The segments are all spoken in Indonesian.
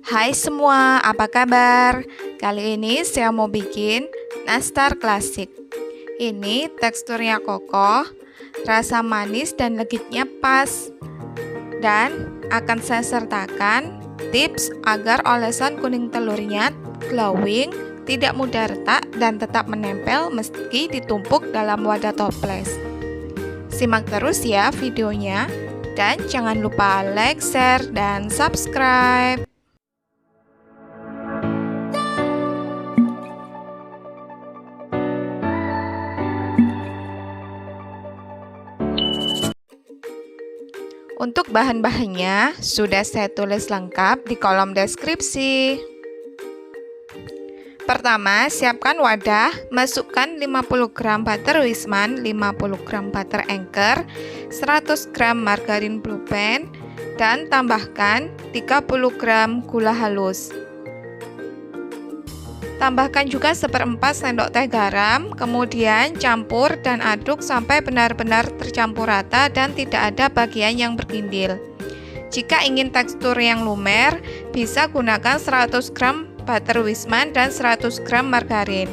Hai semua, apa kabar? Kali ini saya mau bikin nastar klasik. Ini teksturnya kokoh, rasa manis dan legitnya pas. Dan akan saya sertakan tips agar olesan kuning telurnya glowing, tidak mudah retak dan tetap menempel meski ditumpuk dalam wadah toples. Simak terus ya videonya, dan jangan lupa like, share, dan subscribe. Untuk bahan-bahannya sudah saya tulis lengkap di kolom deskripsi. Pertama, siapkan wadah, masukkan 50 gram butter Wisman, 50 gram butter Anchor, 100 gram margarin Blue Band, dan tambahkan 30 gram gula halus. Tambahkan juga 1/4 sendok teh garam, kemudian campur dan aduk sampai benar-benar tercampur rata dan tidak ada bagian yang bergindil. Jika ingin tekstur yang lumer, bisa gunakan 100 gram butter Wisman dan 100 gram margarin.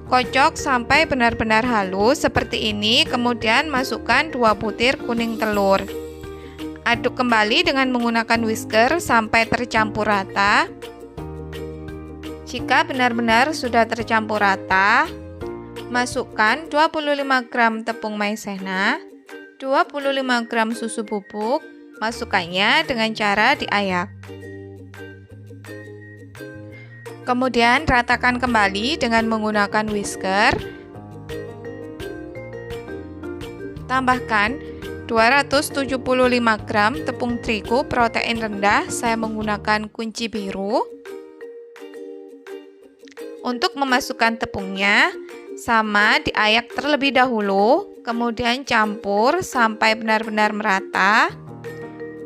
Kocok sampai benar-benar halus seperti ini, kemudian masukkan 2 butir kuning telur. Aduk kembali dengan menggunakan whisker sampai tercampur rata. Jika benar-benar sudah tercampur rata, masukkan 25 gram tepung maizena, 25 gram susu bubuk, masukkannya dengan cara diayak. Kemudian ratakan kembali dengan menggunakan whisker. Tambahkan 275 gram tepung terigu protein rendah, saya menggunakan kunci biru. Untuk memasukkan tepungnya, sama diayak terlebih dahulu, kemudian campur sampai benar-benar merata.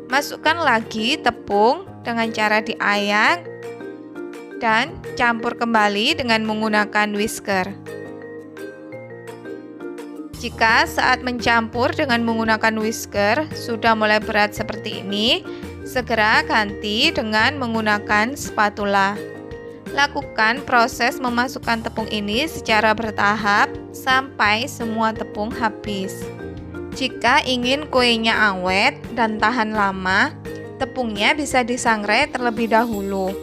Masukkan lagi tepung dengan cara diayak dan campur kembali dengan menggunakan whisker. Jika saat mencampur dengan menggunakan whisker sudah mulai berat seperti ini, segera ganti dengan menggunakan spatula. Lakukan proses memasukkan tepung ini secara bertahap sampai semua tepung habis. Jika ingin kuenya awet dan tahan lama, tepungnya bisa disangrai terlebih dahulu.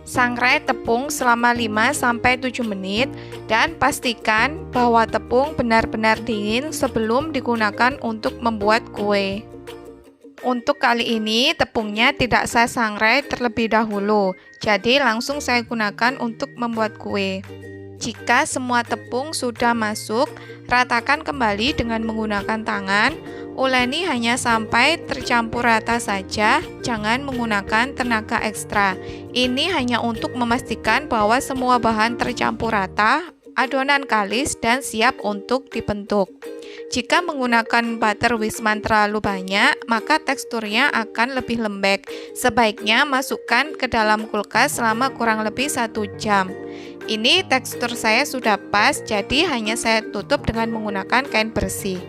Sangrai tepung selama 5-7 menit dan pastikan bahwa tepung benar-benar dingin sebelum digunakan untuk membuat kue. Untuk kali ini tepungnya tidak saya sangrai terlebih dahulu, jadi langsung saya gunakan untuk membuat kue. Jika semua tepung sudah masuk, ratakan kembali dengan menggunakan tangan. Uleni hanya sampai tercampur rata saja, jangan menggunakan tenaga ekstra. Ini hanya untuk memastikan bahwa semua bahan tercampur rata, adonan kalis dan siap untuk dibentuk. Jika menggunakan butter Wisman terlalu banyak, maka teksturnya akan lebih lembek. Sebaiknya masukkan ke dalam kulkas selama kurang lebih 1 jam. Ini tekstur saya sudah pas, jadi hanya saya tutup dengan menggunakan kain bersih.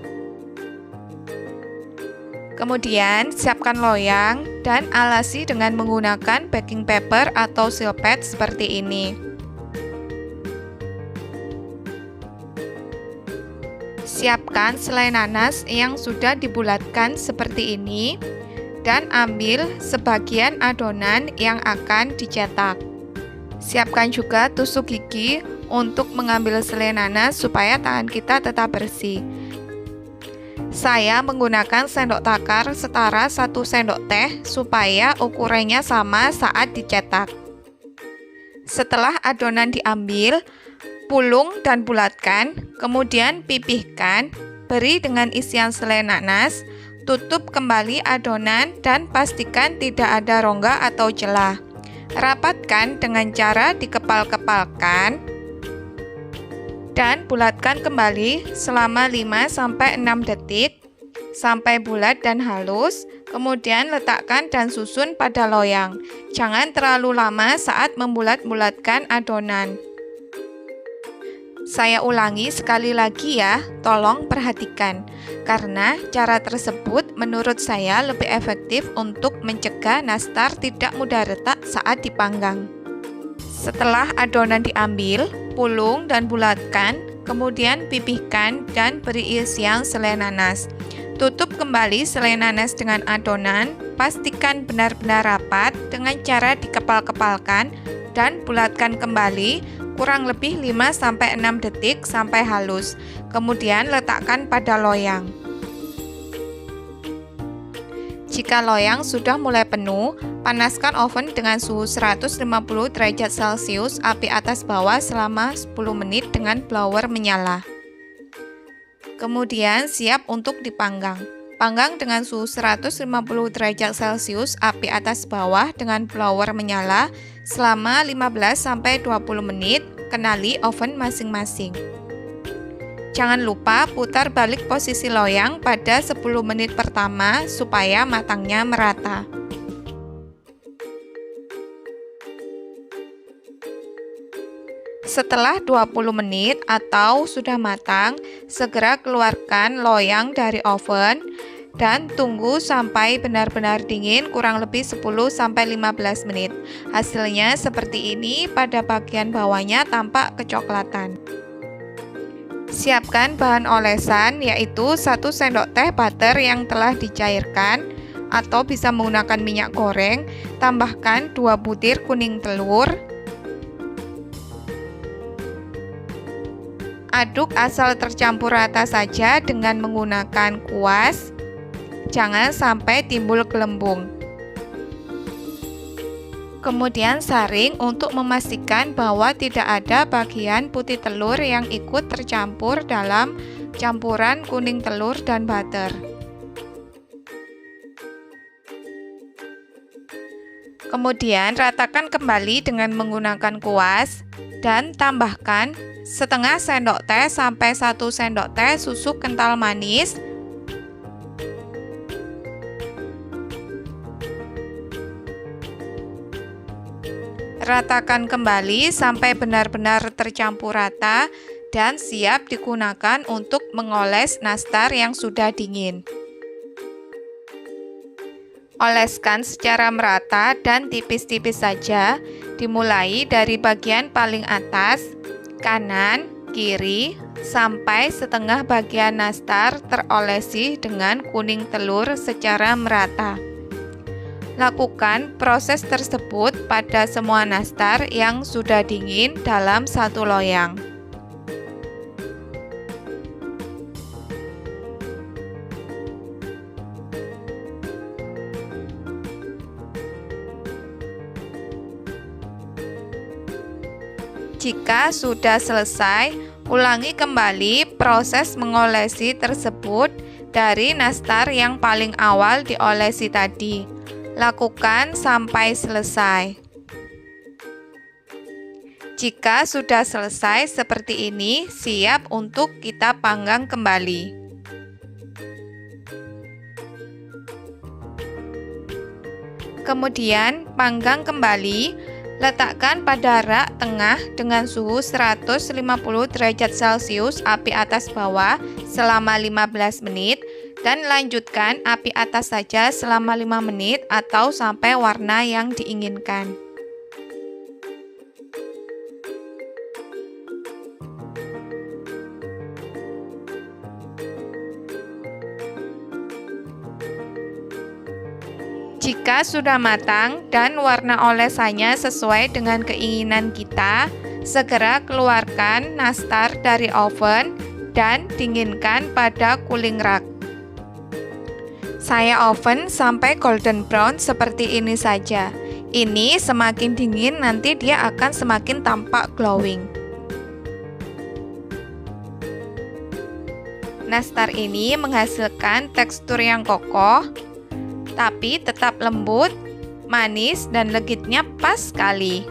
Kemudian siapkan loyang dan alasi dengan menggunakan baking paper atau silpet seperti ini. Siapkan selai nanas yang sudah dibulatkan seperti ini dan ambil sebagian adonan yang akan dicetak. Siapkan juga tusuk gigi untuk mengambil selai nanas supaya tangan kita tetap bersih. Saya menggunakan sendok takar setara 1 sendok teh supaya ukurannya sama saat dicetak. Setelah adonan diambil, pulung dan bulatkan, kemudian pipihkan, beri dengan isian selai nanas, tutup kembali adonan dan pastikan tidak ada rongga atau celah. Rapatkan dengan cara dikepal-kepalkan dan bulatkan kembali selama 5-6 detik sampai bulat dan halus. Kemudian letakkan dan susun pada loyang. Jangan terlalu lama saat membulat-bulatkan adonan. Saya ulangi sekali lagi ya, tolong perhatikan. karena cara tersebut menurut saya lebih efektif untuk mencegah nastar tidak mudah retak saat dipanggang. Setelah adonan diambil, pulung dan bulatkan, kemudian pipihkan dan beri isian selai nanas. Tutup kembali selai nanas dengan adonan, pastikan benar-benar rapat dengan cara dikepal-kepalkan dan bulatkan kembali kurang lebih 5-6 detik sampai halus. Kemudian letakkan pada loyang. Jika loyang sudah mulai penuh, panaskan oven dengan suhu 150 derajat Celcius api atas bawah selama 10 menit dengan blower menyala. Kemudian siap untuk dipanggang. Panggang dengan suhu 150 derajat Celcius api atas bawah dengan blower menyala selama 15-20 menit, kenali oven masing-masing. Jangan lupa putar balik posisi loyang pada 10 menit pertama supaya matangnya merata. Setelah 20 menit atau sudah matang, segera keluarkan loyang dari oven dan tunggu sampai benar-benar dingin kurang lebih 10-15 menit. Hasilnya seperti ini, pada bagian bawahnya tampak kecoklatan. Siapkan bahan olesan yaitu 1 sendok teh butter yang telah dicairkan atau bisa menggunakan minyak goreng. Tambahkan 2 butir kuning telur. Aduk asal tercampur rata saja dengan menggunakan kuas. Jangan sampai timbul gelembung. Kemudian saring untuk memastikan bahwa tidak ada bagian putih telur yang ikut tercampur dalam campuran kuning telur dan butter. Kemudian ratakan kembali dengan menggunakan kuas dan tambahkan setengah sendok teh sampai 1 sendok teh susu kental manis. Ratakan kembali sampai benar-benar tercampur rata dan siap digunakan untuk mengoles nastar yang sudah dingin. Oleskan secara merata dan tipis-tipis saja, dimulai dari bagian paling atas, kanan, kiri, sampai setengah bagian nastar terolesi dengan kuning telur secara merata. Lakukan proses tersebut pada semua nastar yang sudah dingin dalam satu loyang. Jika sudah selesai, ulangi kembali proses mengolesi tersebut dari nastar yang paling awal diolesi tadi. Lakukan sampai selesai. Jika sudah selesai seperti ini, siap untuk kita panggang kembali. Kemudian panggang kembali. Letakkan pada rak tengah dengan suhu 150 derajat Celcius api atas bawah selama 15 menit dan lanjutkan api atas saja selama 5 menit atau sampai warna yang diinginkan. Jika sudah matang dan warna olesannya sesuai dengan keinginan kita, segera keluarkan nastar dari oven dan dinginkan pada cooling rack. Saya oven sampai golden brown seperti ini saja. Ini semakin dingin nanti dia akan semakin tampak glowing. Nastar ini menghasilkan tekstur yang kokoh, tapi tetap lembut, manis, dan legitnya pas sekali.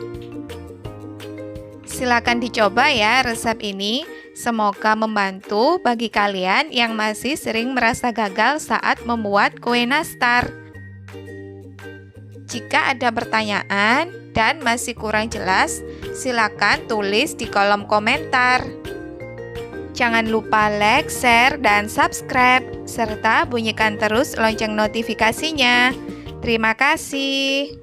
Silakan dicoba ya resep ini. Semoga membantu bagi kalian yang masih sering merasa gagal saat membuat kue nastar. Jika ada pertanyaan dan masih kurang jelas, silakan tulis di kolom komentar. Jangan lupa like, share, dan subscribe, serta bunyikan terus lonceng notifikasinya. Terima kasih.